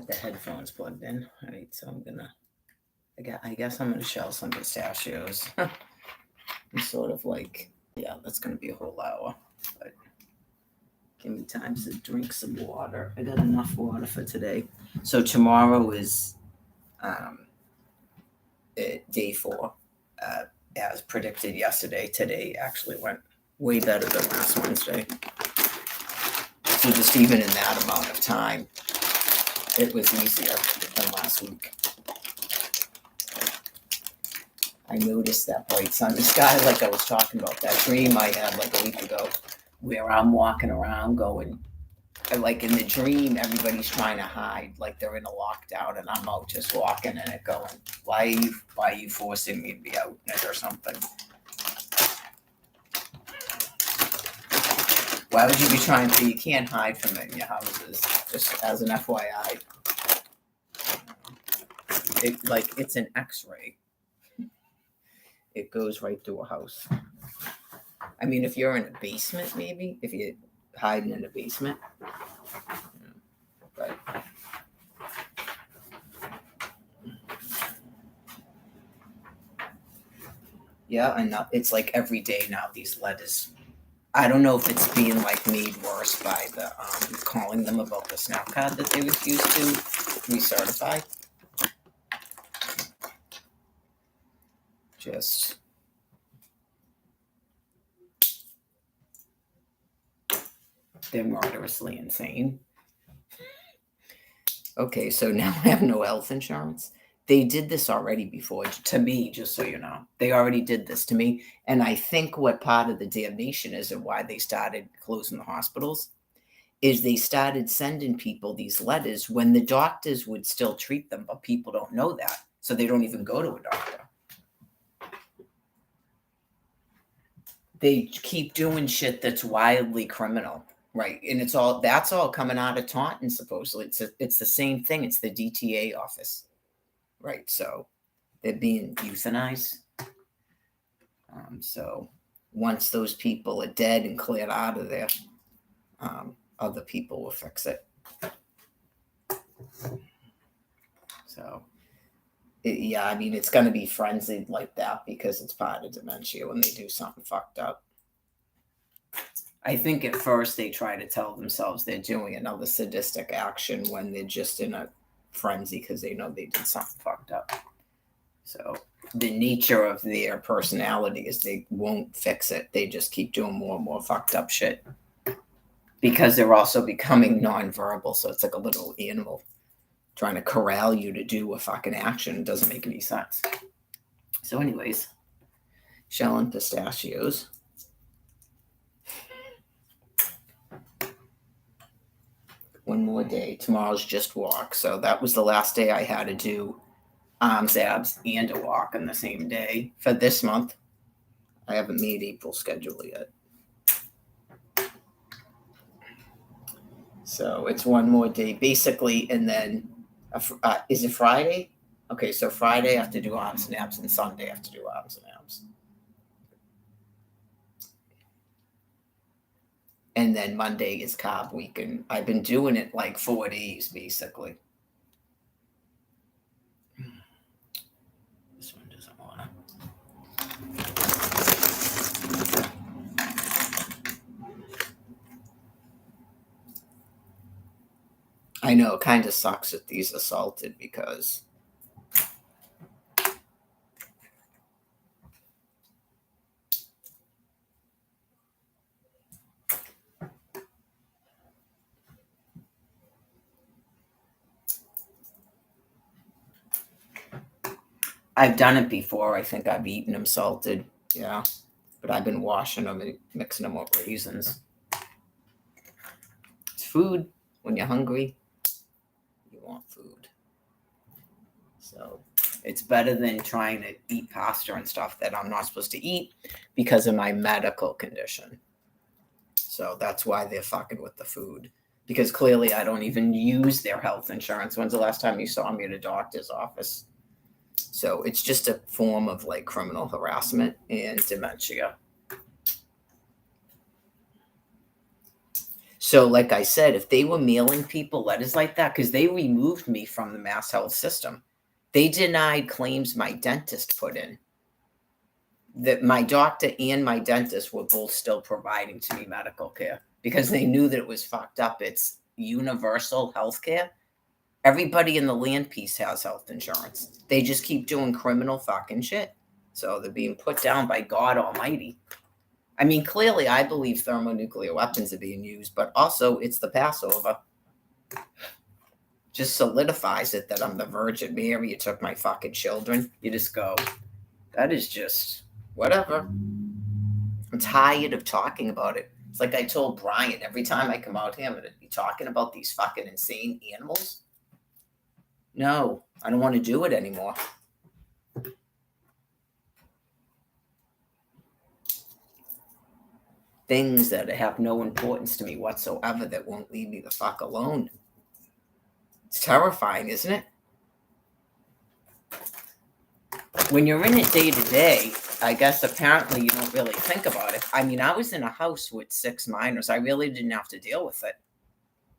the headphones plugged in. All right, so I guess I'm gonna shell some pistachios. I'm sort of like, yeah, that's gonna be a whole hour, but give me time to drink some water. I got enough water for today. So tomorrow is day 4, as predicted yesterday. Today actually went way better than last Wednesday. So just even in that amount of time, it was easier than last week. I noticed that bright sunny sky, like I was talking about, that dream I had like a week ago, where I'm walking around going, like in the dream, everybody's trying to hide, like they're in a lockdown, and I'm out just walking in it going, why are you forcing me to be out in it or something? Why would you be trying to? You can't hide from it in your houses, just as an FYI. It's an X-ray. It goes right through a house. I mean, if you're in a basement, maybe, if you're hiding in a basement. But yeah, and now it's like every day now, these letters. I don't know if it's being like made worse by the calling them about the SNAP card that they refused to recertify. Just they're murderously insane. Okay, so now I have no health insurance. They did this already before to me, just so you know. They already did this to me. And I think what part of the damnation is and why they started closing the hospitals is they started sending people these letters when the doctors would still treat them, but people don't know that. So they don't even go to a doctor. They keep doing shit that's wildly criminal, right? And that's all coming out of Taunton, supposedly. It's the same thing. It's the DTA office, right? So they're being euthanized. So once those people are dead and cleared out of there, other people will fix it. So yeah, I mean, it's going to be frenzied like that because it's part of dementia when they do something fucked up. I think at first they try to tell themselves they're doing another sadistic action when they're just in a frenzy because they know they did something fucked up. So the nature of their personality is they won't fix it. They just keep doing more and more fucked up shit because they're also becoming nonverbal. So it's like a little animal trying to corral you to do a fucking action. It doesn't make any sense. So anyways, shelling pistachios. One more day. Tomorrow's just walk. So that was the last day I had to do arms, abs, and a walk on the same day for this month. I haven't made April schedule yet. So it's one more day basically, and then is it Friday? Okay, so Friday I have to do arms and abs, and Sunday I have to do arms and abs. And then Monday is carb week, and I've been doing it like 4 days basically. This one doesn't want to. I know it kind of sucks that these are salted because I've done it before. I think I've eaten them salted. Yeah. But I've been washing them and mixing them with raisins. It's food. When you're hungry, you want food. So it's better than trying to eat pasta and stuff that I'm not supposed to eat because of my medical condition. So that's why they're fucking with the food. Because clearly I don't even use their health insurance. When's the last time you saw me at a doctor's office? So it's just a form of like criminal harassment and dementia. So, like I said, if they were mailing people letters like that, because they removed me from the Mass Health system, they denied claims my dentist put in. That my doctor and my dentist were both still providing to me medical care because they knew that it was fucked up. It's universal health care. Everybody in the land piece has health insurance. They just keep doing criminal fucking shit. So they're being put down by God Almighty. I mean, clearly, I believe thermonuclear weapons are being used, but also it's the Passover. Just solidifies it that I'm the Virgin Mary. You took my fucking children. You just go, that is just whatever. I'm tired of talking about it. It's like I told Brian, every time I come out here, I'm going to be talking about these fucking insane animals. No, I don't want to do it anymore. Things that have no importance to me whatsoever that won't leave me the fuck alone. It's terrifying, isn't it? When you're in it day to day, I guess apparently you don't really think about it. I mean, I was in a house with 6 minors. I really didn't have to deal with it.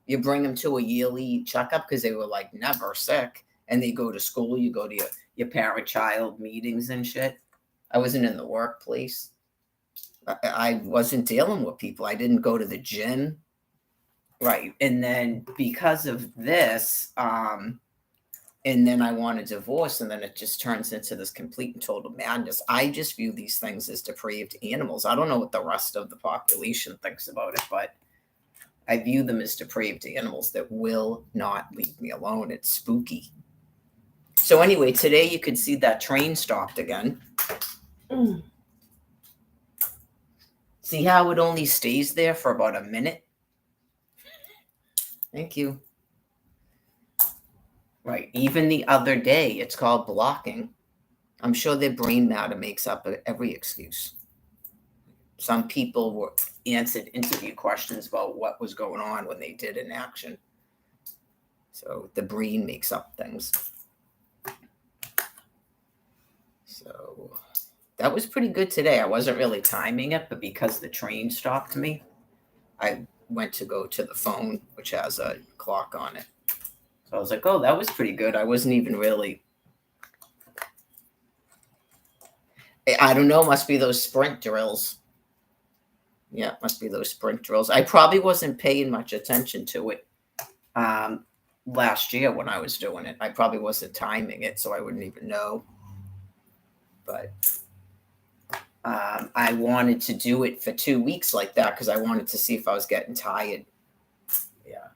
You bring them to a yearly checkup because they were like never sick, and they go to school. You go to your parent-child meetings and shit. I wasn't in the workplace. I wasn't dealing with people. I didn't go to the gym. Right. And then because of this, and then I want a divorce, and then it just turns into this complete and total madness. I just view these things as depraved animals. I don't know what the rest of the population thinks about it, but I view them as depraved animals that will not leave me alone. It's spooky. So anyway, today you could see that train stopped again. See how it only stays there for about a minute? Thank you. Right. Even the other day, it's called blocking. I'm sure their brain matter makes up every excuse. Some people were answered interview questions about what was going on when they did an action. So the brain makes up things. So that was pretty good today. I wasn't really timing it, but because the train stopped me, I went to go to the phone, which has a clock on it. So I was like, oh, that was pretty good. I wasn't even really, I don't know, must be those sprint drills. Yeah, must be those sprint drills. I probably wasn't paying much attention to it last year when I was doing it. I probably wasn't timing it, so I wouldn't even know. But I wanted to do it for 2 weeks like that because I wanted to see if I was getting tired. Yeah.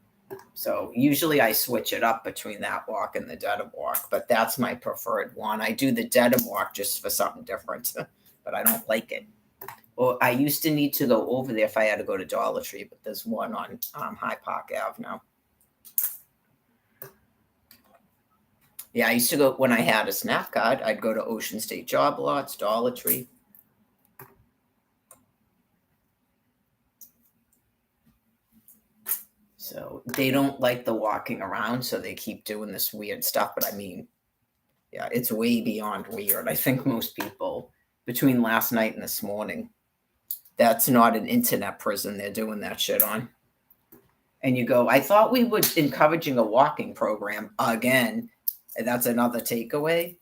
So usually I switch it up between that walk and the Dedham walk, but that's my preferred one. I do the Dedham walk just for something different, but I don't like it. Well, I used to need to go over there if I had to go to Dollar Tree, but there's one on High Park Ave now. Yeah, I used to go when I had a SNAP card. I'd go to Ocean State Job Lots, Dollar Tree. So they don't like the walking around, so they keep doing this weird stuff. But I mean, yeah, it's way beyond weird. I think most people, between last night and this morning, that's not an internet prison they're doing that shit on. And you go, I thought we were encouraging a walking program again. And that's another takeaway.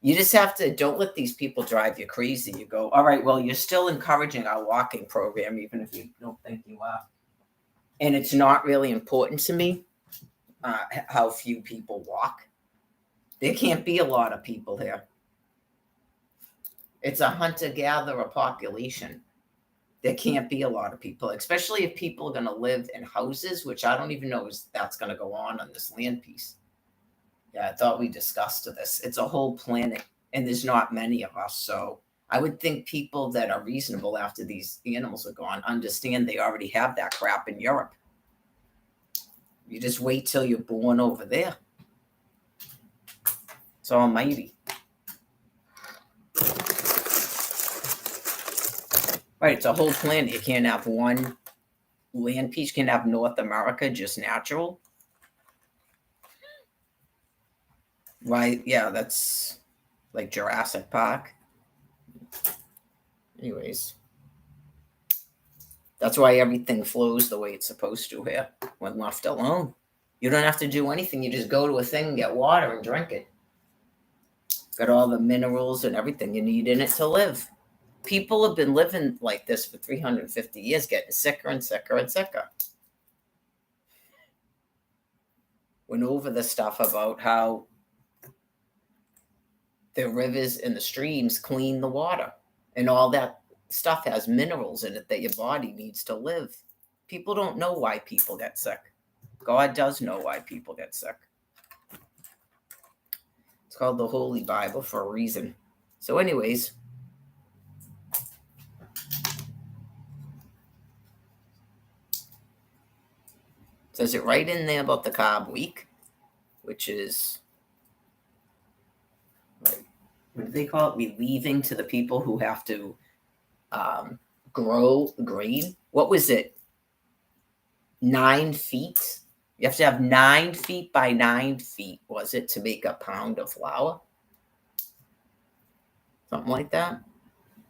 You just have to, don't let these people drive you crazy. You go, all right, well, you're still encouraging our walking program, even if you don't think you are. And it's not really important to me how few people walk. There can't be a lot of people here. It's a hunter-gatherer population. There can't be a lot of people, especially if people are going to live in houses, which I don't even know if that's going to go on this land piece. Yeah, I thought we discussed this. It's a whole planet, and there's not many of us. So I would think people that are reasonable after these animals are gone understand they already have that crap in Europe. You just wait till you're born over there. It's almighty. Right, it's a whole planet. You can't have one land piece. You can't have North America just natural. Right, yeah, that's like Jurassic Park. Anyways. That's why everything flows the way it's supposed to here when left alone. You don't have to do anything. You just go to a thing, get water, and drink it. Got all the minerals and everything you need in it to live. People have been living like this for 350 years, getting sicker and sicker and sicker. Went over the stuff about how the rivers and the streams clean the water, and all that stuff has minerals in it that your body needs to live. People don't know why people get sick. God does know why people get sick. It's called the Holy Bible for a reason. So, anyways, says it right in there about the carb week, which is, like, what do they call it? Relieving to the people who have to grow grain. What was it? 9 feet? You have to have 9 feet by 9 feet, was it, to make a pound of flour? Something like that.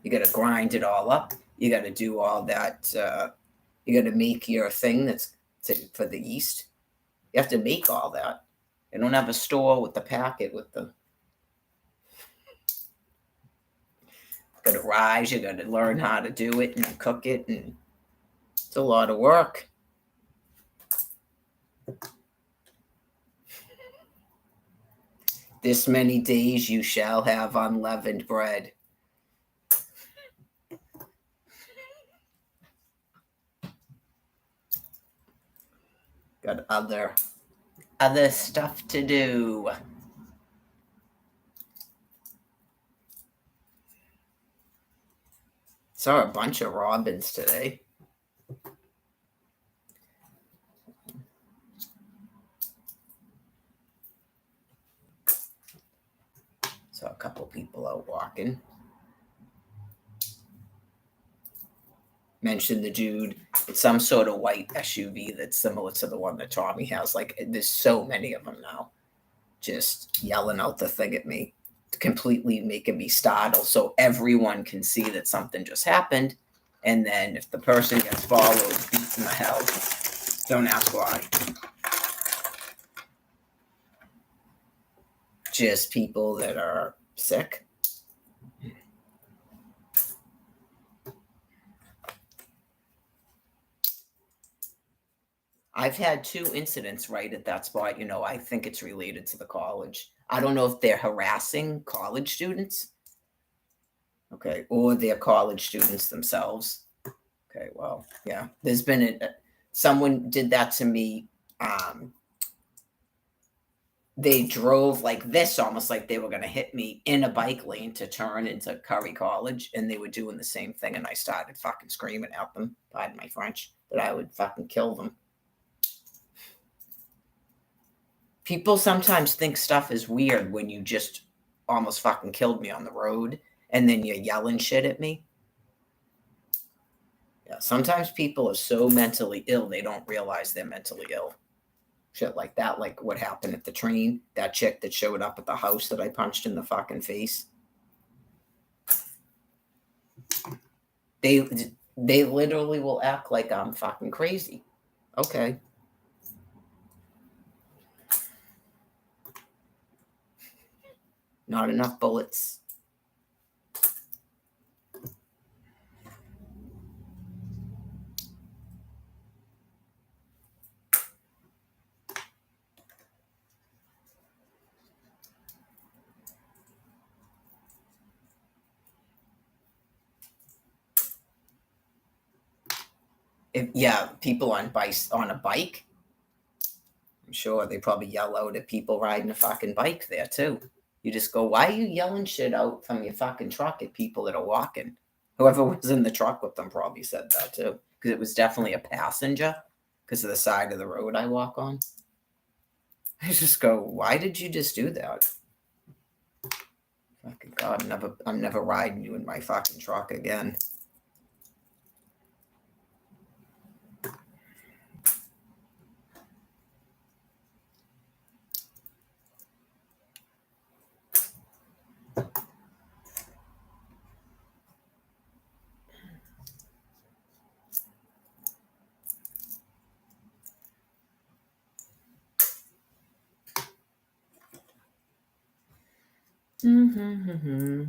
You got to grind it all up. You got to do all that. You got to make your thing for the yeast. You have to make all that. They don't have a store with the packet with the. Got to rise. You got to learn how to do it and cook it, and it's a lot of work. This many days you shall have unleavened bread. Got other stuff to do. Saw a bunch of robins today. Saw a couple people out walking. Mentioned the dude. It's some sort of white SUV that's similar to the one that Tommy has. Like, there's so many of them now. Just yelling out the thing at me, completely making me startle, so everyone can see that something just happened. And then if the person gets followed, beaten the hell. Don't ask why. Just people that are sick. I've had 2 incidents right at that spot. I think it's related to the college. I don't know if they're harassing college students. Okay. Or they're college students themselves. Okay. Well, yeah. There's been someone did that to me. They drove like this, almost like they were going to hit me in a bike lane to turn into Curry College. And they were doing the same thing. And I started fucking screaming at them, pardon my French, that I would fucking kill them. People sometimes think stuff is weird when you just almost fucking killed me on the road and then you're yelling shit at me. Yeah, sometimes people are so mentally ill, they don't realize they're mentally ill. Shit like that, like what happened at the train, that chick that showed up at the house that I punched in the fucking face. They literally will act like I'm fucking crazy. Okay. Not enough bullets. People on a bike. I'm sure they probably yell out at people riding a fucking bike there too. You just go, why are you yelling shit out from your fucking truck at people that are walking? Whoever was in the truck with them probably said that too, because it was definitely a passenger because of the side of the road I walk on. I just go, why did you just do that? Fucking God, I'm never riding you in my fucking truck again. I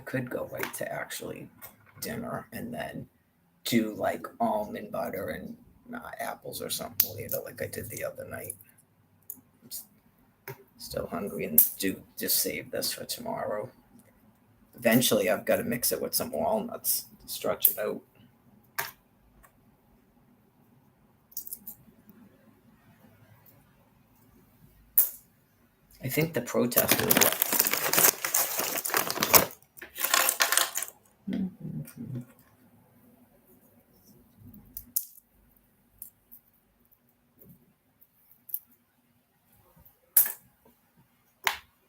could go right to actually dinner and then do like almond butter and apples or something later, like I did the other night. I'm still hungry and do just save this for tomorrow. Eventually, I've got to mix it with some walnuts to stretch it out. I think the protesters left.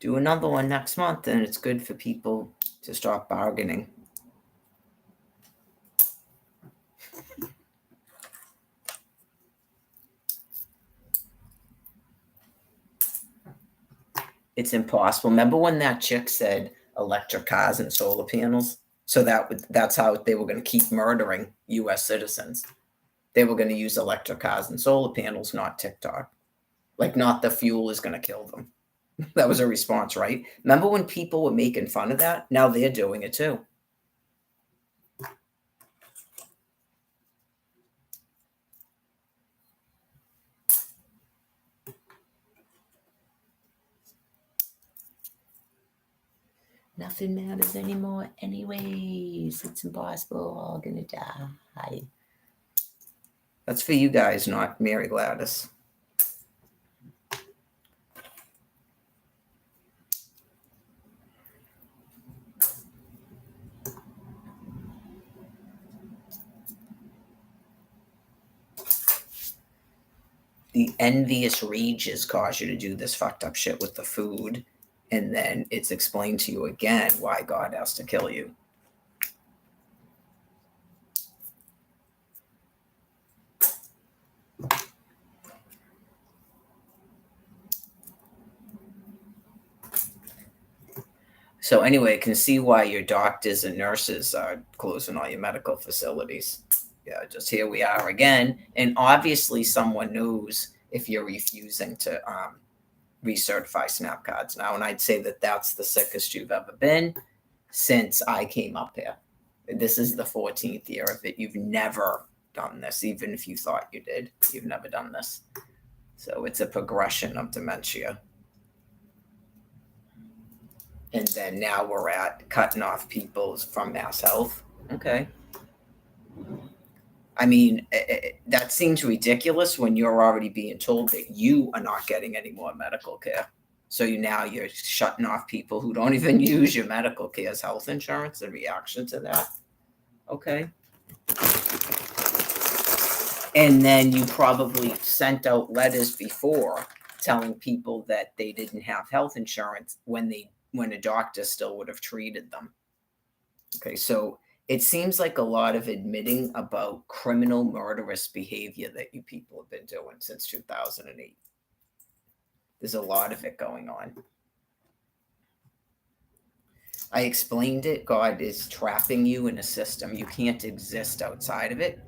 Do another one next month, and it's good for people to start bargaining. It's impossible. Remember when that chick said electric cars and solar panels? So that's how they were going to keep murdering U.S. citizens. They were going to use electric cars and solar panels, not TikTok. Like, not the fuel is going to kill them. That was a response, right? Remember when people were making fun of that? Now they're doing it too. Nothing matters anymore anyways. It's impossible. We're all gonna die. That's for you guys, not Mary Gladys. The envious rages cause you to do this fucked up shit with the food, and then it's explained to you again why God has to kill you. So anyway, I can see why your doctors and nurses are closing all your medical facilities. Yeah, just here we are again. And obviously someone knows if you're refusing to recertify SNAP cards now. And I'd say that that's the sickest you've ever been since I came up here. This is the 14th year of it. You've never done this, even if you thought you did. You've never done this. So it's a progression of dementia. And then now we're at cutting off people from Mass Health. Okay. I mean, that seems ridiculous when you're already being told that you are not getting any more medical care. So you're shutting off people who don't even use your medical care as health insurance in reaction to that. Okay. And then you probably sent out letters before telling people that they didn't have health insurance when a doctor still would have treated them. Okay, so it seems like a lot of admitting about criminal murderous behavior that you people have been doing since 2008. There's a lot of it going on. I explained it. God is trapping you in a system. You can't exist outside of it.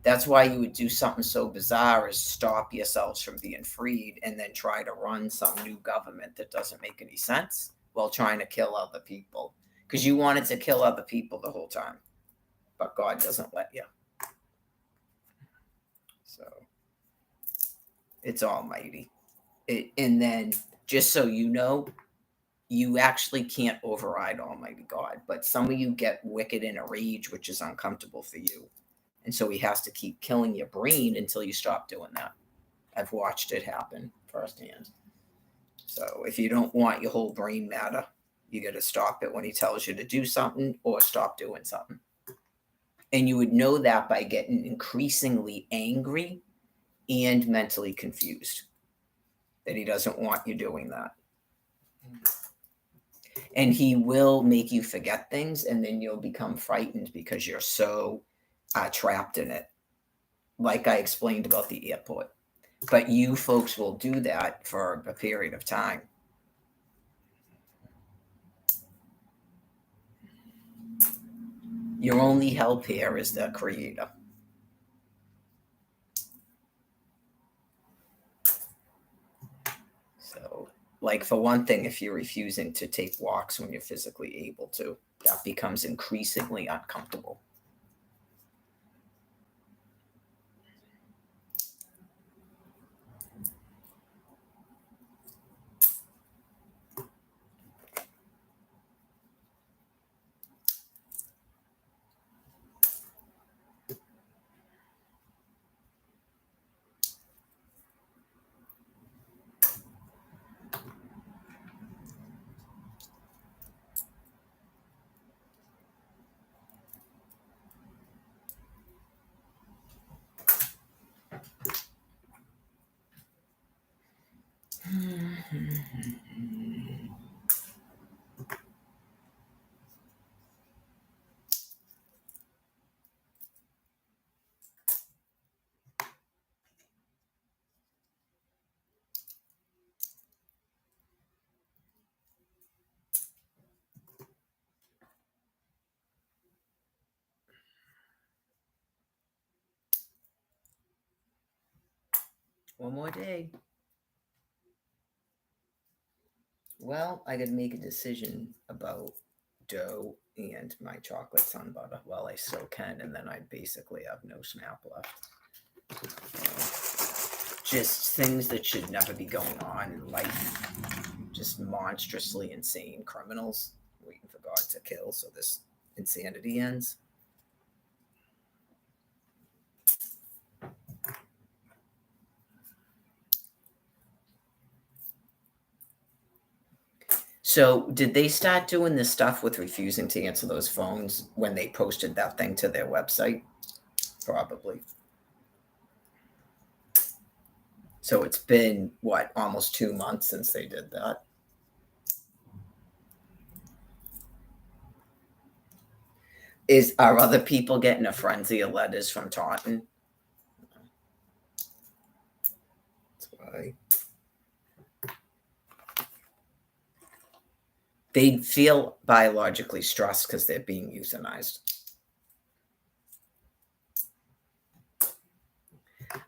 That's why you would do something so bizarre as stop yourselves from being freed and then try to run some new government that doesn't make any sense while trying to kill other people. Because you wanted to kill other people the whole time. But God doesn't let you. So it's almighty. And then, just so you know, you actually can't override Almighty God. But some of you get wicked in a rage, which is uncomfortable for you. And so he has to keep killing your brain until you stop doing that. I've watched it happen firsthand. So if you don't want your whole brain matter, you got to stop it when he tells you to do something or stop doing something. And you would know that by getting increasingly angry and mentally confused that he doesn't want you doing that. And he will make you forget things, and then you'll become frightened because you're so trapped in it. Like I explained about the airport. But you folks will do that for a period of time. Your only help here is the Creator. So, like, for one thing, if you're refusing to take walks when you're physically able to, that becomes increasingly uncomfortable. One more day. Well, I gotta make a decision about dough and my chocolate sun butter while I still can, and then I basically have no snap left. Just things that should never be going on in life. Just monstrously insane criminals waiting for God to kill so this insanity ends. So, did they start doing this stuff with refusing to answer those phones when they posted that thing to their website? Probably. So, it's been, what, almost 2 months since they did that? Are other people getting a frenzy of letters from Taunton? That's why. They feel biologically stressed because they're being euthanized.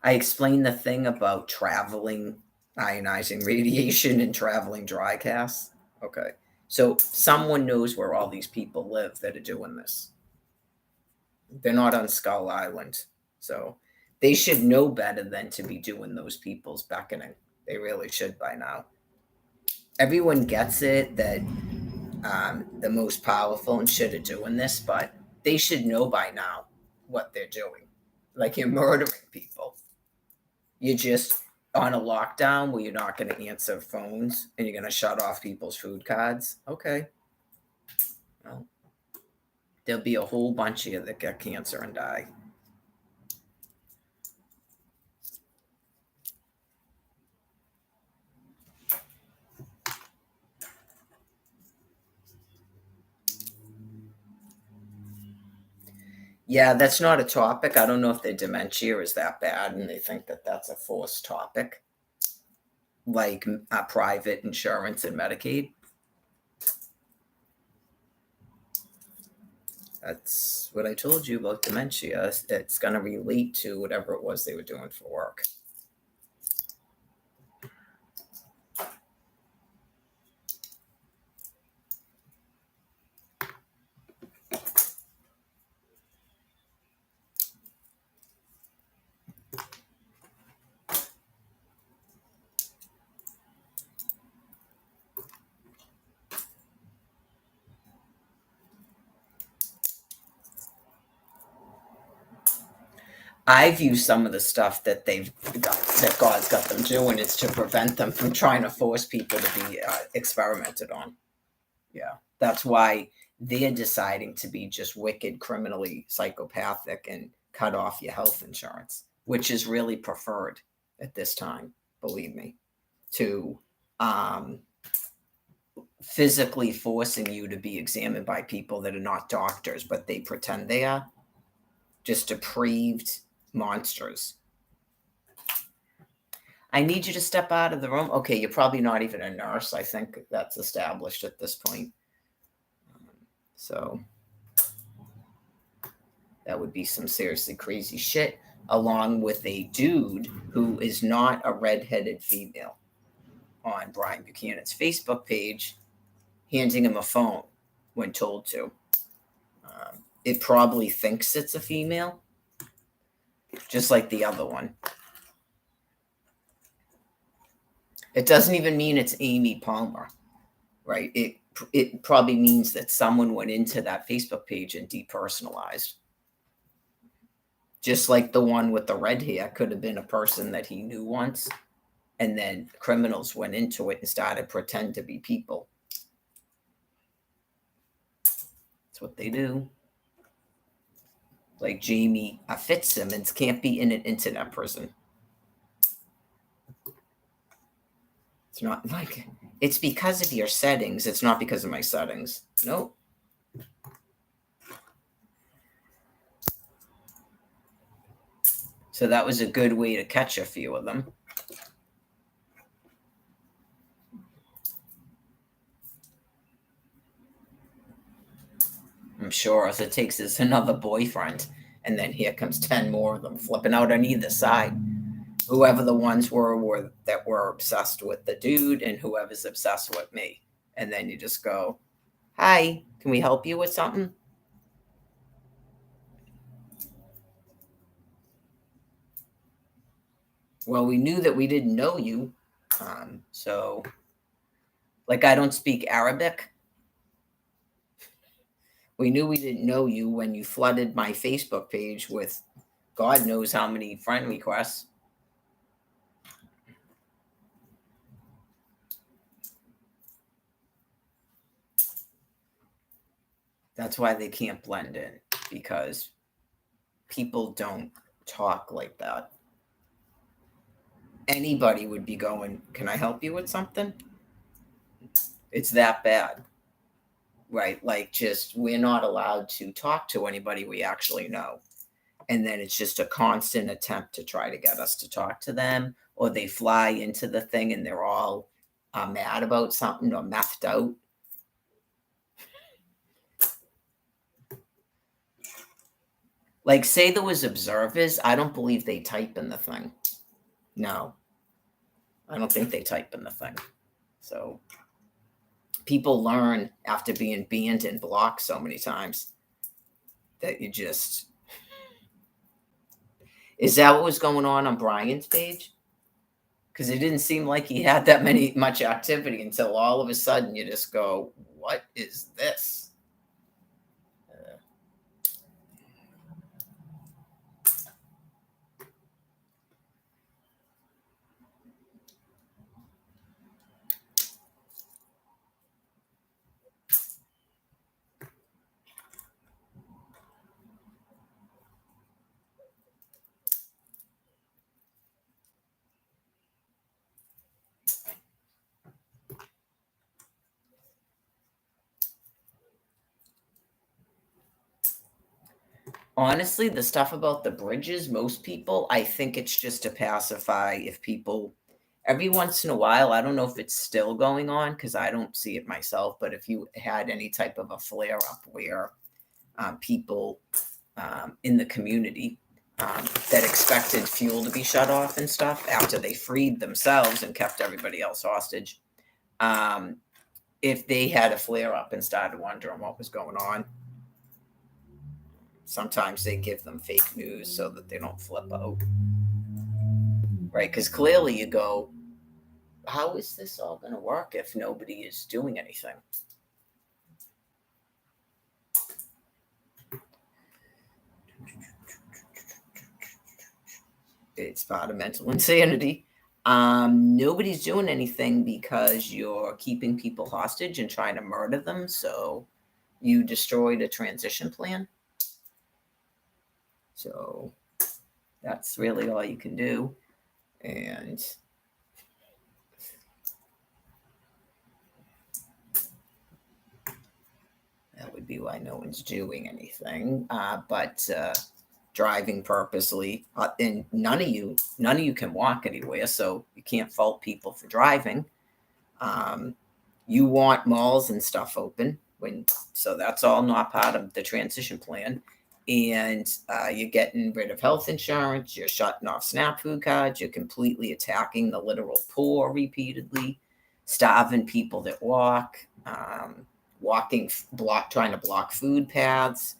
I explained the thing about traveling ionizing radiation and traveling dry casts. Okay. So someone knows where all these people live that are doing this. They're not on Skull Island. So they should know better than to be doing those people's beckoning. They really should by now. Everyone gets it that the most powerful and should are doing this, but they should know by now what they're doing. Like, you're murdering people. You're just on a lockdown where you're not going to answer phones and you're going to shut off people's food cards. Okay. Well, there'll be a whole bunch of you that get cancer and die. Yeah, that's not a topic. I don't know if their dementia is that bad and they think that that's a forced topic, like private insurance and Medicaid. That's what I told you about dementia. It's going to relate to whatever it was they were doing for work. I view some of the stuff that that God's got them doing is to prevent them from trying to force people to be experimented on. Yeah, that's why they're deciding to be just wicked, criminally psychopathic, and cut off your health insurance, which is really preferred at this time. Believe me, to physically forcing you to be examined by people that are not doctors, but they pretend they are. Just depraved monsters. I need you to step out of the room. Okay, you're probably not even a nurse. I think that's established at this point. So that would be some seriously crazy shit, along with a dude who is not a redheaded female. on Brian Buchanan's Facebook page, handing him a phone when told to. It probably thinks it's a female, just like the other one. It doesn't even mean it's Amy Palmer, right? It probably means that someone went into that Facebook page and depersonalized. Just like the one with the red hair could have been a person that he knew once, and then criminals went into it and started pretend to be people. That's what they do. Like Jamie Fitzsimmons can't be in an internet prison. It's not like it's because of your settings. It's not because of my settings. Nope. So that was a good way to catch a few of them. I'm sure all it takes is another boyfriend, and then here comes 10 more of them flipping out on either side. Whoever the ones were that were obsessed with the dude, and whoever's obsessed with me. And then you just go, hi, can we help you with something? Well, we knew that we didn't know you. So, like, I don't speak Arabic. We knew we didn't know you when you flooded my Facebook page with God knows how many friend requests. That's why they can't blend in, because people don't talk like that. Anybody would be going, can I help you with something? It's that bad, right? Like, just we're not allowed to talk to anybody we actually know. And then it's just a constant attempt to try to get us to talk to them, or they fly into the thing and they're all mad about something or methed out. Like, say there was observers, I don't believe they type in the thing. No, I don't think they type in the thing. So people learn after being banned and blocked so many times that you just... Is that what was going on Brian's page? Because it didn't seem like he had that much activity until all of a sudden you just go, what is this? Honestly, the stuff about the bridges, most people, I think it's just to pacify if people, every once in a while, I don't know if it's still going on because I don't see it myself, but if you had any type of a flare up where people in the community that expected fuel to be shut off and stuff after they freed themselves and kept everybody else hostage, if they had a flare up and started wondering what was going on, sometimes they give them fake news so that they don't flip out. Right? Because clearly you go, how is this all going to work if nobody is doing anything? It's part of mental insanity. Nobody's doing anything because you're keeping people hostage and trying to murder them. So you destroyed a transition plan. So that's really all you can do. And that would be why no one's doing anything. But driving purposely, and none of you can walk anywhere, so you can't fault people for driving. You want malls and stuff open, so that's all not part of the transition plan. And you're getting rid of health insurance, you're shutting off SNAP food cards, you're completely attacking the literal poor repeatedly. starving people that walk, trying to block food paths,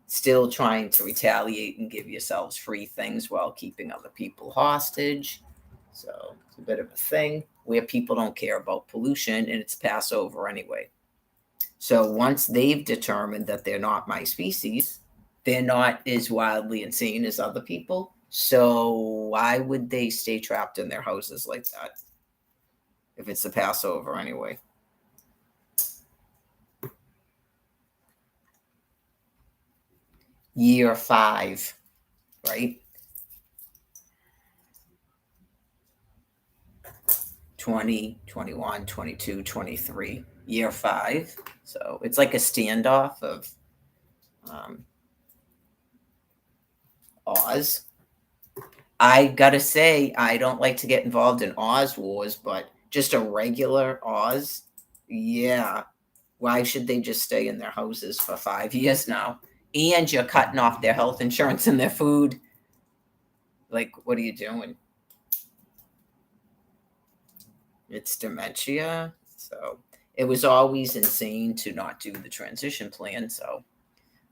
still trying to retaliate and give yourselves free things while keeping other people hostage. So it's a bit of a thing where people don't care about pollution, and it's Passover anyway. So once they've determined that they're not my species, they're not as wildly insane as other people. So why would they stay trapped in their houses like that if it's the Passover anyway? Year 5, right? 20, 21, 22, 23. Year 5. So it's like a standoff of Oz. I gotta say, I don't like to get involved in Oz wars, but just a regular Oz, yeah. Why should they just stay in their houses for 5 years now? And you're cutting off their health insurance and their food. Like, what are you doing? It's dementia. So it was always insane to not do the transition plan. So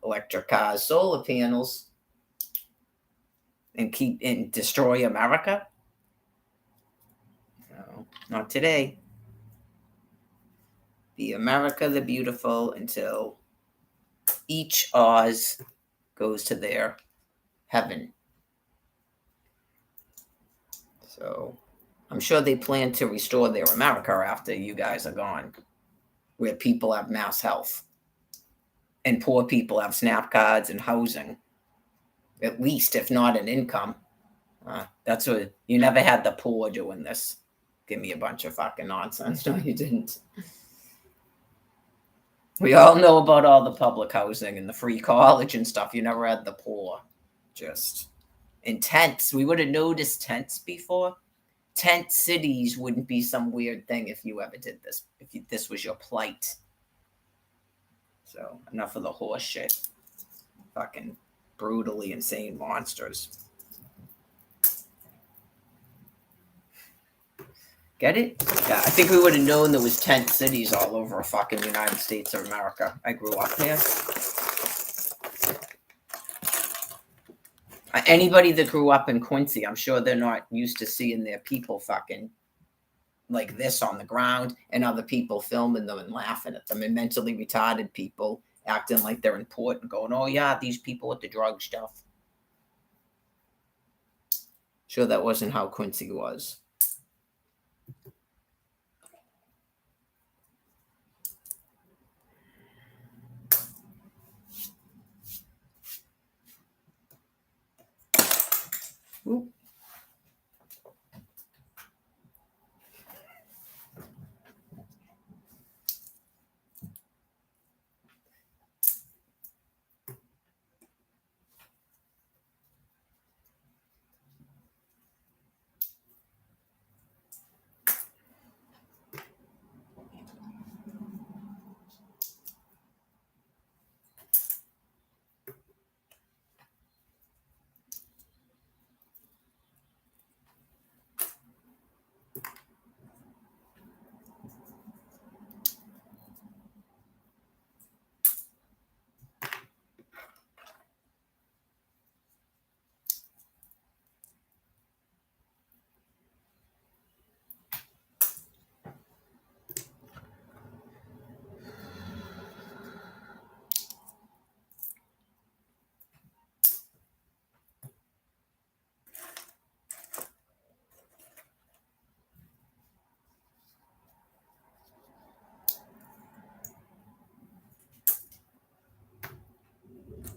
electric cars, solar panels, and destroy America. No, not today. Be America the beautiful until each Oz goes to their heaven. So I'm sure they plan to restore their America after you guys are gone, where people have mass health and poor people have SNAP cards and housing, at least, if not an income. That's what you never had the poor doing this. Give me a bunch of fucking nonsense. No, you didn't. We all know about all the public housing and the free college and stuff. You never had the poor. Just in tents. We would have noticed tents before. Tent cities wouldn't be some weird thing if you ever did this. This was your plight. So enough of the horse shit. Fucking brutally insane monsters. Get it? Yeah, I think we would have known there was tent cities all over fucking United States of America. I grew up there. Anybody that grew up in Quincy, I'm sure they're not used to seeing their people fucking like this on the ground and other people filming them and laughing at them, and mentally retarded people acting like they're important, going, oh yeah, these people with the drug stuff. Sure, that wasn't how Quincy was. Oop.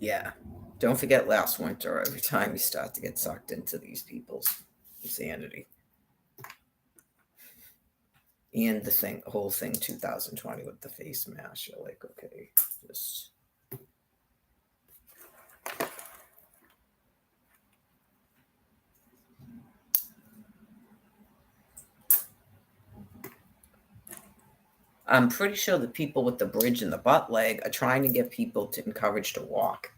Yeah. Don't forget last winter, every time you start to get sucked into these people's insanity. And the whole thing 2020 with the face mask, you're like, okay, just I'm pretty sure the people with the bridge and the butt leg are trying to get people to encourage to walk.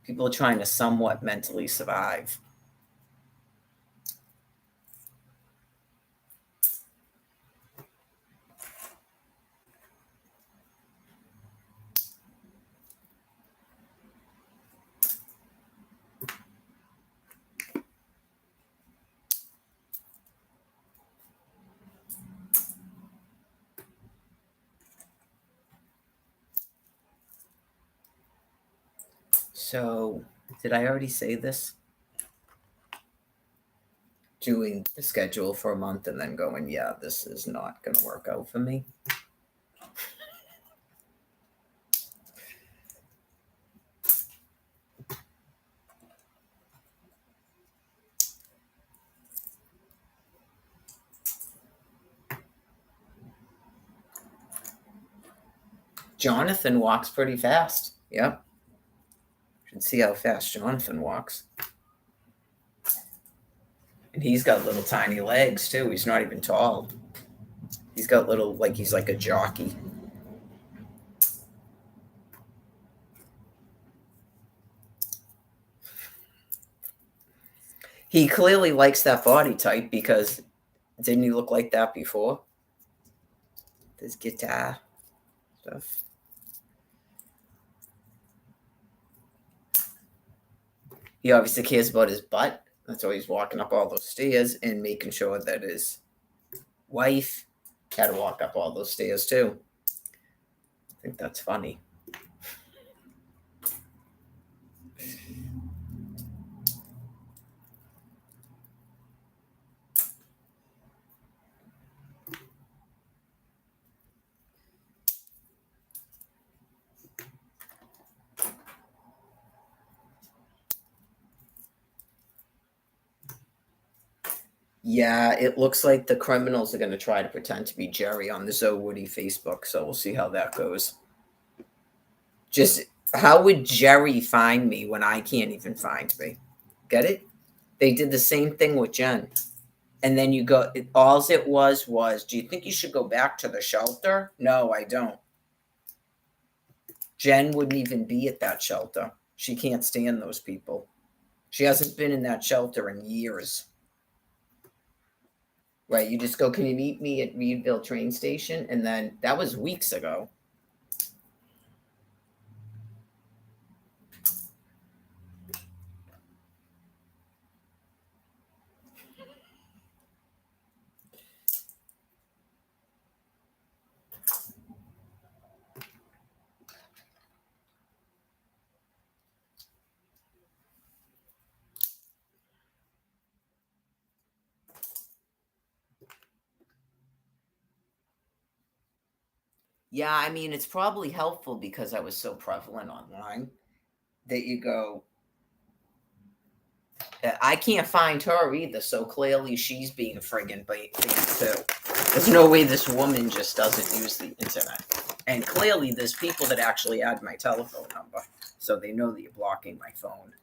People are trying to somewhat mentally survive. So, did I already say this? Doing the schedule for a month and then going, yeah, this is not going to work out for me. Jonathan walks pretty fast. Yep. Should see how fast Jonathan walks. And he's got little tiny legs too. He's not even tall. He's got little, like he's like a jockey. He clearly likes that body type because didn't he look like that before? This guitar stuff. He obviously cares about his butt. That's why he's walking up all those stairs and making sure that his wife had to walk up all those stairs too. I think that's funny. Yeah, it looks like the criminals are going to try to pretend to be Jerry on the Zoe Woody Facebook, so we'll see how that goes. Just how would Jerry find me when I can't even find me? Get it? They did the same thing with Jen. And then you go, all it was, do you think you should go back to the shelter? No, I don't. Jen wouldn't even be at that shelter. She can't stand those people. She hasn't been in that shelter in years. Right, you just go, can you meet me at Reedville train station? And then that was weeks ago. Yeah, I mean, it's probably helpful because I was so prevalent online that you go, I can't find her either, so clearly she's being friggin' bait too. There's no way this woman just doesn't use the internet. And clearly there's people that actually add my telephone number, so they know that you're blocking my phone.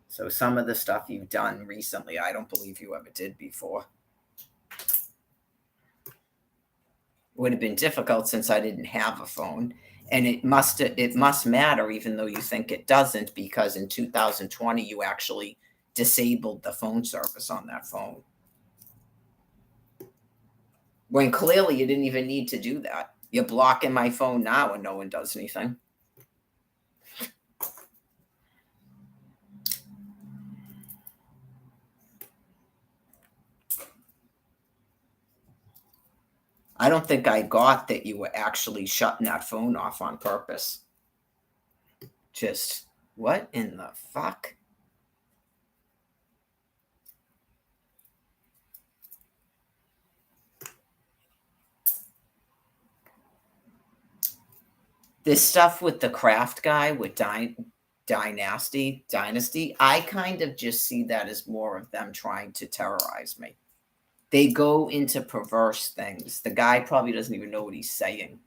So some of the stuff you've done recently, I don't believe you ever did before. Would have been difficult since I didn't have a phone. And it must matter, even though you think it doesn't, because in 2020 you actually disabled the phone service on that phone. When clearly you didn't even need to do that. You're blocking my phone now and no one does anything. I don't think I got that you were actually shutting that phone off on purpose. Just, what in the fuck? This stuff with the craft guy with Dynasty, I kind of just see that as more of them trying to terrorize me. They go into perverse things. The guy probably doesn't even know what he's saying.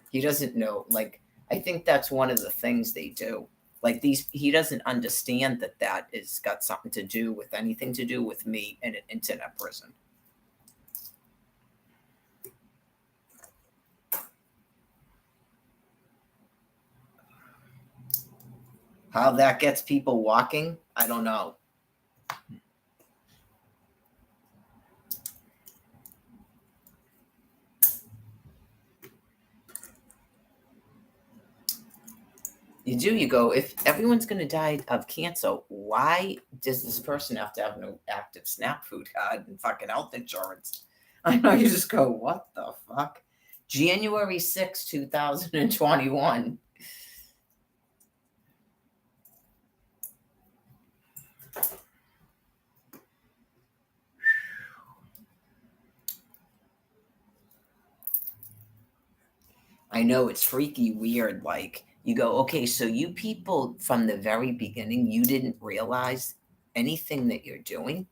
He doesn't know. Like, I think that's one of the things they do. Like he doesn't understand that is got something to do with anything to do with me in an internet prison. How that gets people walking, I don't know. You go, if everyone's going to die of cancer, why does this person have to have no active SNAP food card and fucking health insurance? I know, you just go, what the fuck? January 6, 2021. I know it's freaky weird. Like, you go, okay, so you people from the very beginning, you didn't realize anything that you're doing.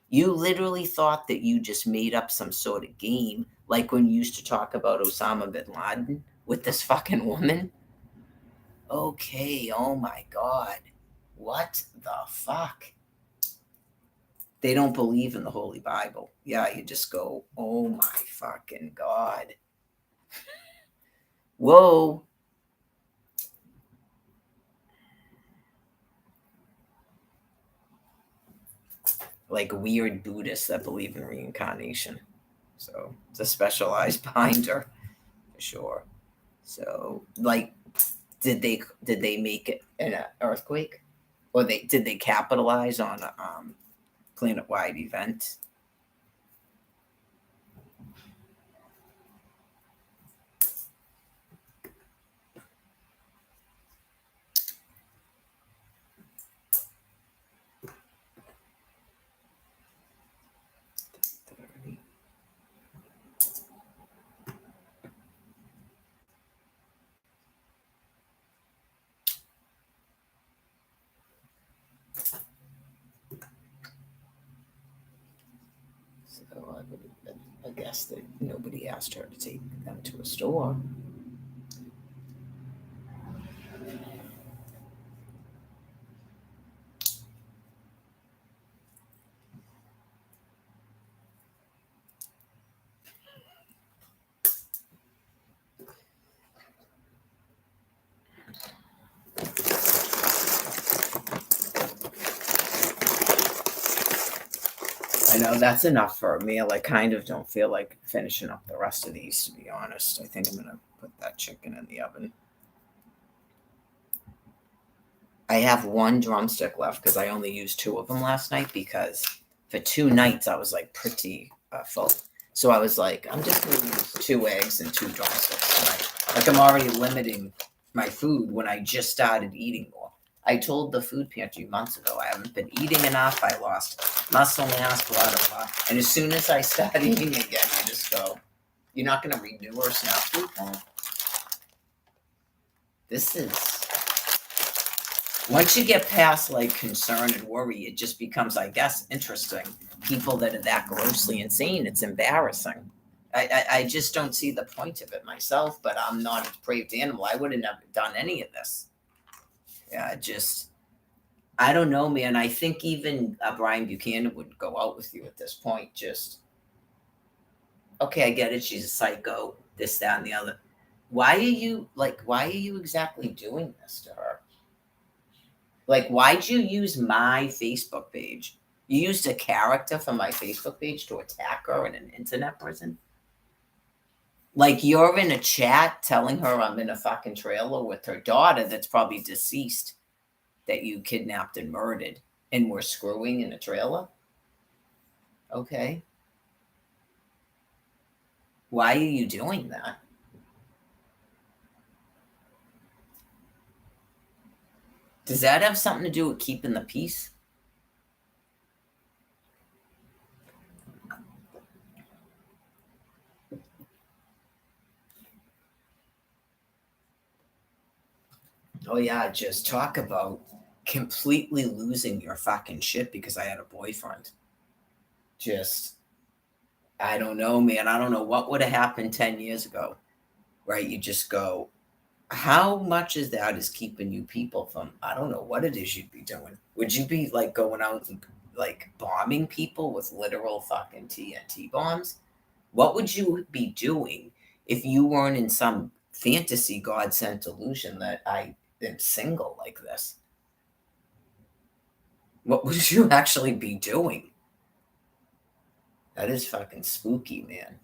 You literally thought that you just made up some sort of game, like when you used to talk about Osama bin Laden with this fucking woman. Okay, oh my God. What the fuck? They don't believe in the Holy Bible. Yeah, you just go, oh my fucking God. Whoa. Like weird Buddhists that believe in reincarnation. So it's a specialized binder for sure. So, like, did they make it an earthquake, or did they capitalize on a planet wide event? So I guess that nobody asked her to take them to a store. I know that's enough for a meal. I kind of don't feel like finishing up the rest of these, to be honest. I think I'm gonna put that chicken in the oven. I have one drumstick left because I only used 2 of them last night, because for 2 nights I was like pretty full. So I was like, I'm just gonna use 2 eggs and 2 drumsticks tonight. Like, I'm already limiting my food when I just started eating more. I told the food pantry months ago I haven't been eating enough. I lost muscle mass, blah blah blah. And as soon as I start eating again, I just go, "You're not gonna renew or snack food, Paul?" This is, once you get past like concern and worry, it just becomes, I guess, interesting. People that are that grossly insane, it's embarrassing. I just don't see the point of it myself, but I'm not a depraved animal. I would have never done any of this. Yeah, I don't know, man. I think even Brian Buchanan would go out with you at this point. Just, okay, I get it. She's a psycho, this, that, and the other. Why are you exactly doing this to her? Like, why'd you use my Facebook page? You used a character from my Facebook page to attack her in an internet prison? Like, you're in a chat telling her I'm in a fucking trailer with her daughter that's probably deceased, that you kidnapped and murdered, and we're screwing in a trailer? Okay. Why are you doing that? Does that have something to do with keeping the peace? Oh yeah, just talk about completely losing your fucking shit because I had a boyfriend. Just, I don't know, man. I don't know what would have happened 10 years ago, right? You just go, how much is that is keeping you people from, I don't know what it is you'd be doing. Would you be like going out and like bombing people with literal fucking TNT bombs? What would you be doing if you weren't in some fantasy God sent delusion that I am single like this? What would you actually be doing? That is fucking spooky, man.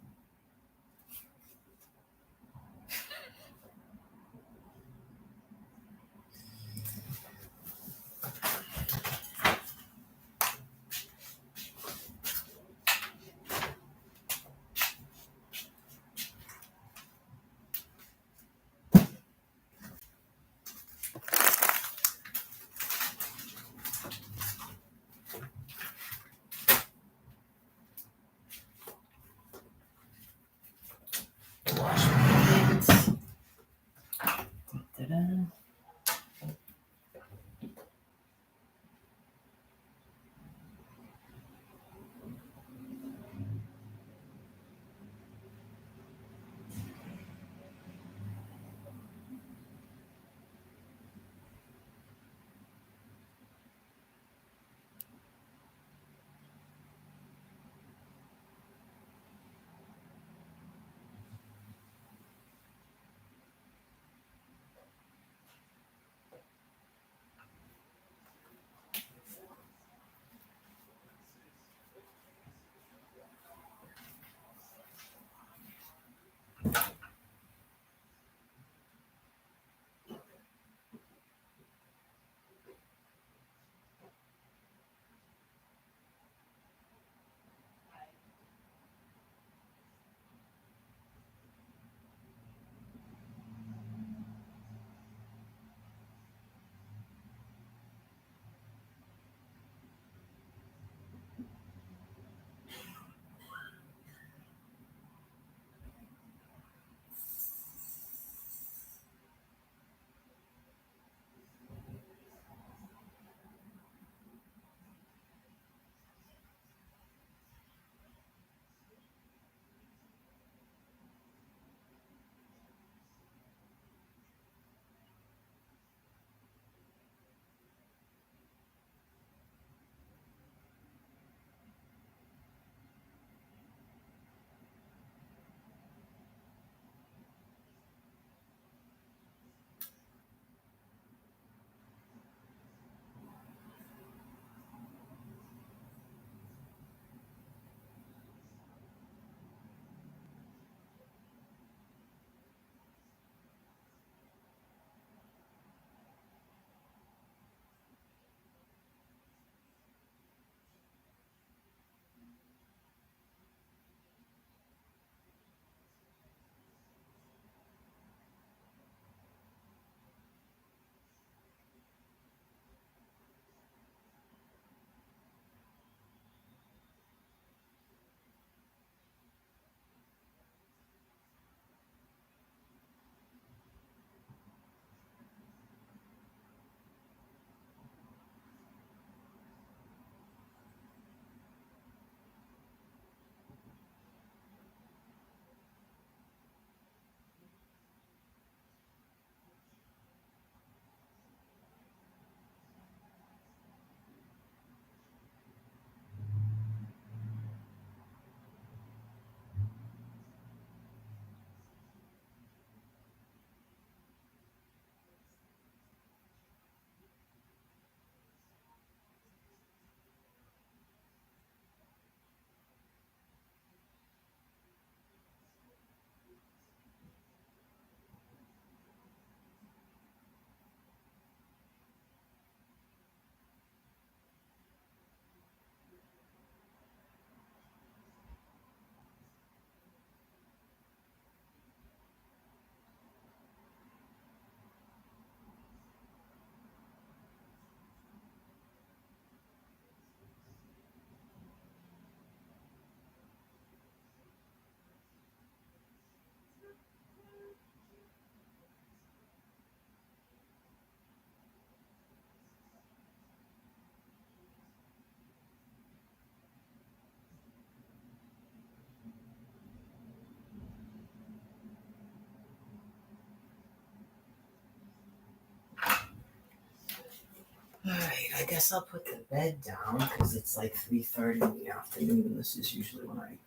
I guess I'll put the bed down because it's like 3:30 in the afternoon, and this is usually when I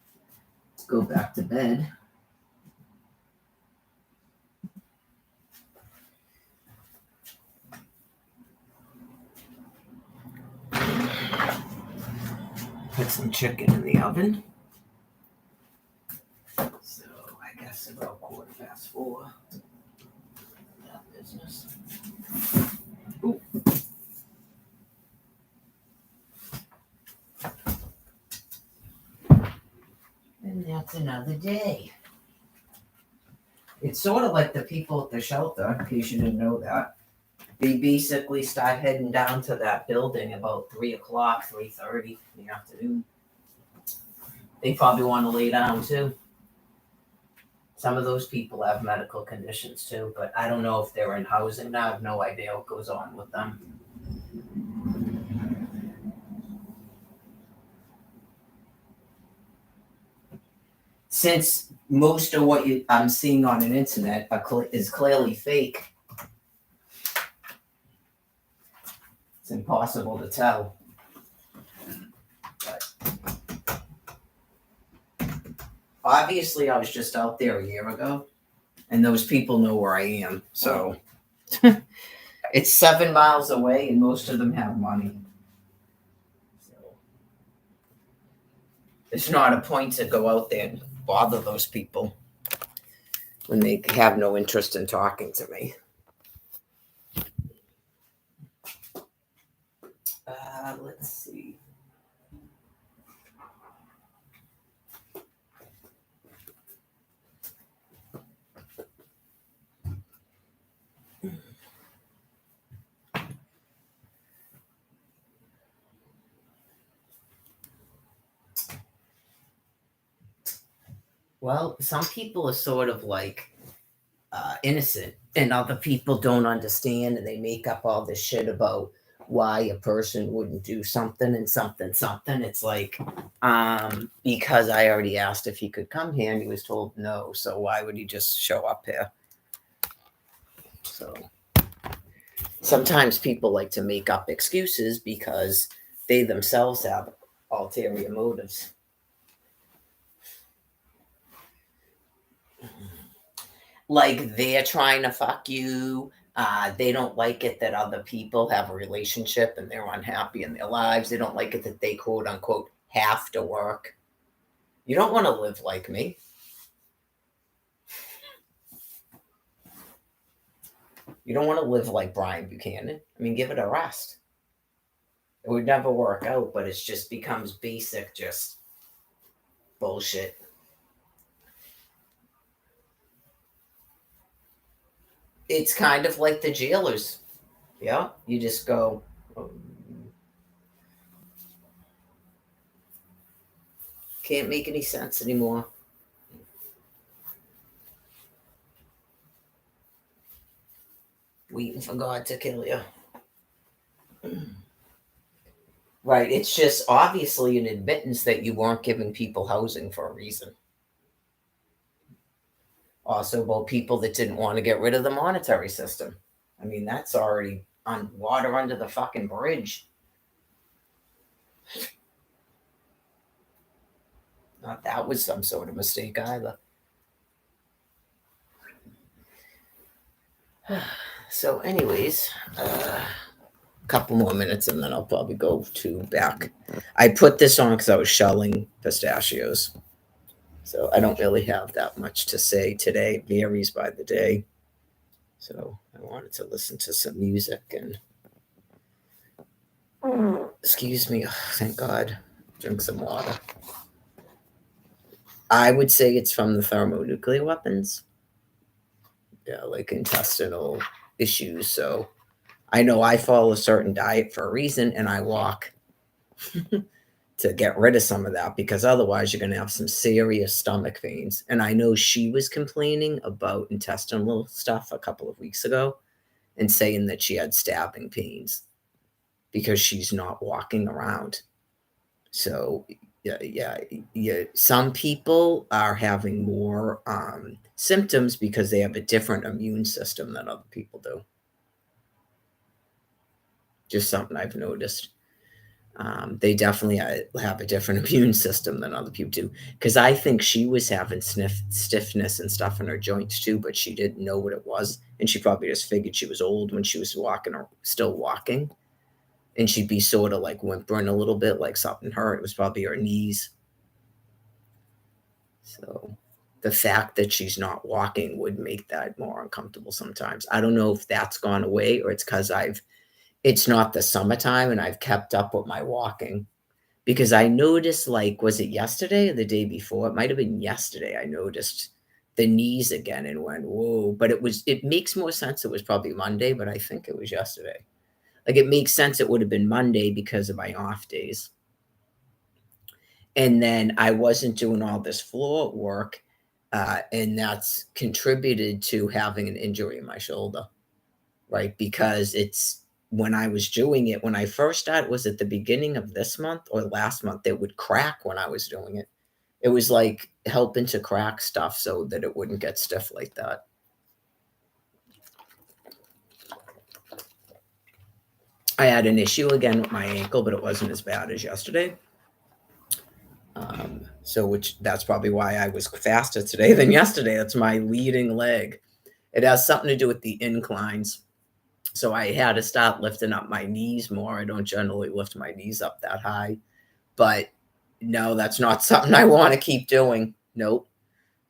go back to bed. Put some chicken in the oven. So I guess about 4:15. That business. Ooh. And that's another day. It's sort of like the people at the shelter, in case you didn't know that. They basically start heading down to that building about 3:00, 3:30 in the afternoon. They probably want to lay down too. Some of those people have medical conditions too, but I don't know if they're in housing now. I have no idea what goes on with them. Since most of what I'm seeing on an internet is clearly fake, it's impossible to tell. But obviously, I was just out there a year ago, and those people know where I am. So it's 7 miles away, and most of them have money. So it's not a point to go out there and bother those people when they have no interest in talking to me. Let's see. Well, some people are sort of like innocent, and other people don't understand, and they make up all this shit about why a person wouldn't do something and something. It's like, because I already asked if he could come here, and he was told no. So why would he just show up here? So sometimes people like to make up excuses because they themselves have ulterior motives. Like they're trying to fuck you. They don't like it that other people have a relationship and they're unhappy in their lives. They don't like it that they quote unquote have to work. You don't want to live like me. You don't want to live like Brian Buchanan. I mean, give it a rest. It would never work out, but it just becomes basic, just bullshit. It's kind of like the jailers. Yeah, you just go. Can't make any sense anymore. Waiting for God to kill you. Right. It's just obviously an admittance that you weren't giving people housing for a reason. Also, about people that didn't want to get rid of the monetary system. I mean, that's already on water under the fucking bridge. Not that was some sort of mistake either. So, anyways, a couple more minutes and then I'll probably go to back. I put this on because I was shelling pistachios. So I don't really have that much to say today. It varies by the day. So I wanted to listen to some music and excuse me, thank God, drink some water. I would say it's from the thermonuclear weapons. Yeah, like intestinal issues. So I know I follow a certain diet for a reason and I walk to get rid of some of that because otherwise you're going to have some serious stomach pains. And I know she was complaining about intestinal stuff a couple of weeks ago and saying that she had stabbing pains because she's not walking around. So yeah. Some people are having more symptoms because they have a different immune system than other people do. Just something I've noticed. They definitely have a different immune system than other people do. Because I think she was having stiffness and stuff in her joints too, but she didn't know what it was, and she probably just figured she was old when she was walking or still walking, and she'd be sort of like whimpering a little bit, like something hurt. It was probably her knees. So the fact that she's not walking would make that more uncomfortable sometimes. I don't know if that's gone away or it's because it's not the summertime and I've kept up with my walking. Because I noticed, like, was it yesterday or the day before? It might have been yesterday. I noticed the knees again and went, whoa. But it makes more sense. It was probably Monday, but I think it was yesterday. Like, it makes sense it would have been Monday because of my off days. And then I wasn't doing all this floor work. And that's contributed to having an injury in my shoulder, right? Because when I was doing it, when I first started, was it the beginning of this month or last month? It would crack when I was doing it. It was like helping to crack stuff so that it wouldn't get stiff like that. I had an issue again with my ankle, but it wasn't as bad as yesterday. That's probably why I was faster today than yesterday. That's my leading leg. It has something to do with the inclines. So I had to start lifting up my knees more. I don't generally lift my knees up that high, but no, that's not something I want to keep doing. Nope.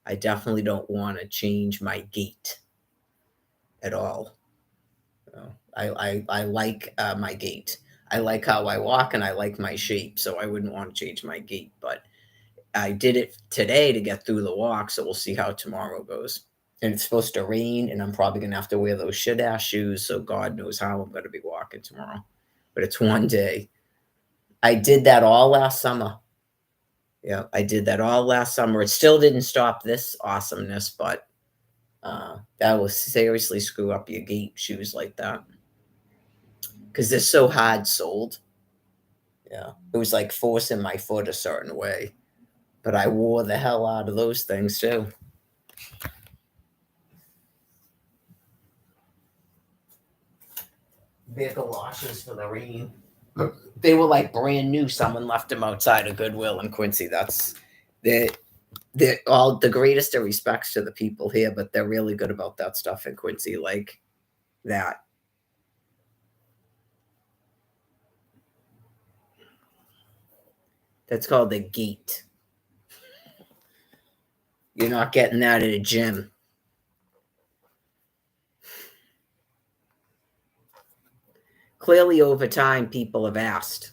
I definitely don't want to change my gait at all. I like my gait. I like how I walk and I like my shape. So I wouldn't want to change my gait, but I did it today to get through the walk. So we'll see how tomorrow goes. And it's supposed to rain, and I'm probably going to have to wear those shit ass shoes. So God knows how I'm going to be walking tomorrow. But it's one day. I did that all last summer. Yeah, I did that all last summer. It still didn't stop this awesomeness, but that will seriously screw up your gait, shoes like that. Because they're so hard soled. Yeah, it was like forcing my foot a certain way. But I wore the hell out of those things too. Big galoshes for the rain. They were like brand new. Someone left them outside of Goodwill in Quincy. They're all the greatest of respects to the people here, but they're really good about that stuff in Quincy, like that. That's called a gate. You're not getting that at a gym. Clearly, over time, people have asked.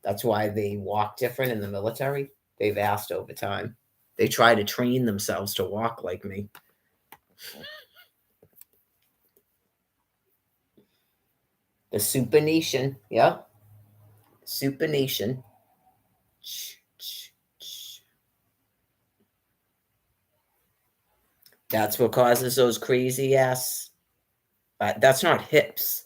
That's why they walk different in the military. They've asked over time. They try to train themselves to walk like me. The supination. Yeah. Supination. That's what causes those crazy ass. That's not hips.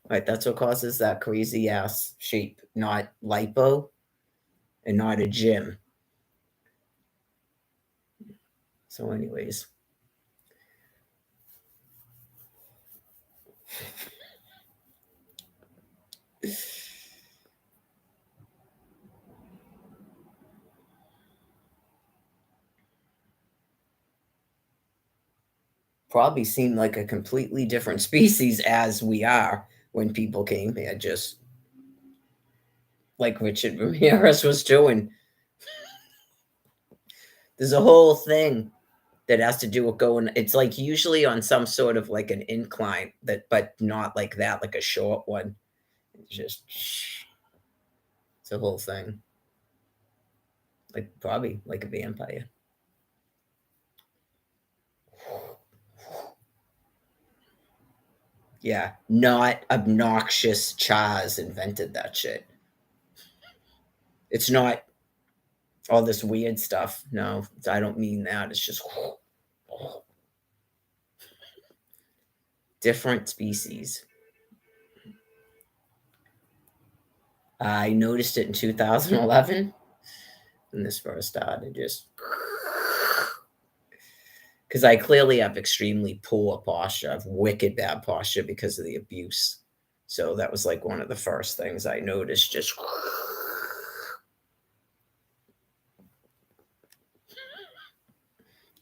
Right. That's what causes that crazy ass shape. Not lipo and not a gym. So, anyways. Probably seemed like a completely different species as we are when people came here, just like Richard Ramirez was doing. There's a whole thing that has to do with going. It's like usually on some sort of like an incline but not like that, like a short one. It's just it's a whole thing. Like probably like a vampire. Yeah, not obnoxious Chaz invented that shit. It's not all this weird stuff. No, I don't mean that. It's just different species. I noticed it in 2011 when this first started. Just because I clearly have extremely poor posture. I have wicked bad posture because of the abuse. So that was like one of the first things I noticed. Just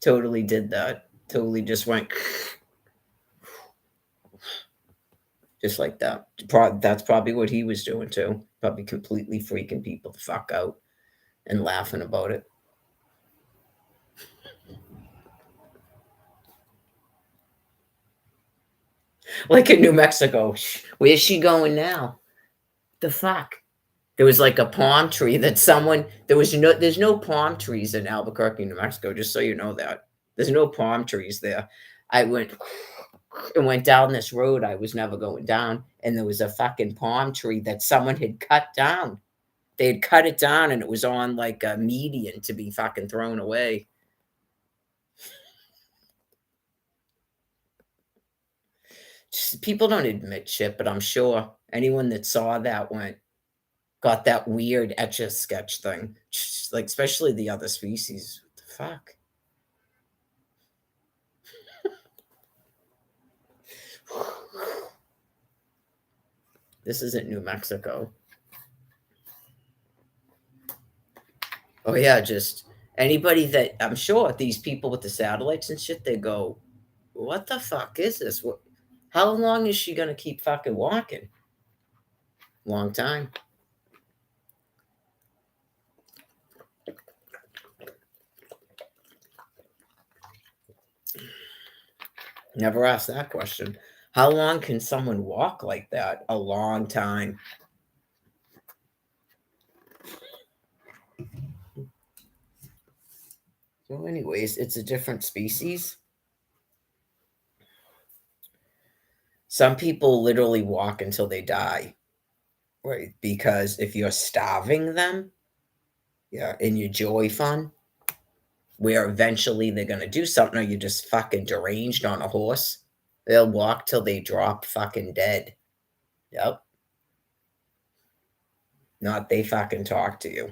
totally did that. Totally just went just like that. That's probably what he was doing too. Probably completely freaking people the fuck out and laughing about it. Like in New Mexico. Where's she going now? The fuck? There was like a palm tree that there's no palm trees in Albuquerque, New Mexico, just so you know that. There's no palm trees there. I went and went down this road I was never going down, and there was a fucking palm tree that someone had cut down. They had cut it down and it was on like a median to be fucking thrown away. Just, people don't admit shit, but I'm sure anyone that saw that got that weird etch a sketch thing. Just, like, especially the other species. What the fuck? This isn't New Mexico. Oh yeah, just anybody that I'm sure these people with the satellites and shit, they go, what the fuck is this? How long is she gonna keep fucking walking? Long time. Never asked that question. How long can someone walk like that? A long time. So, anyways, it's a different species. Some people literally walk until they die, right? Because if you're starving them, yeah, in your joy fun, where eventually they're gonna do something, or you're just fucking deranged on a horse, they'll walk till they drop fucking dead. Yep. Not they fucking talk to you.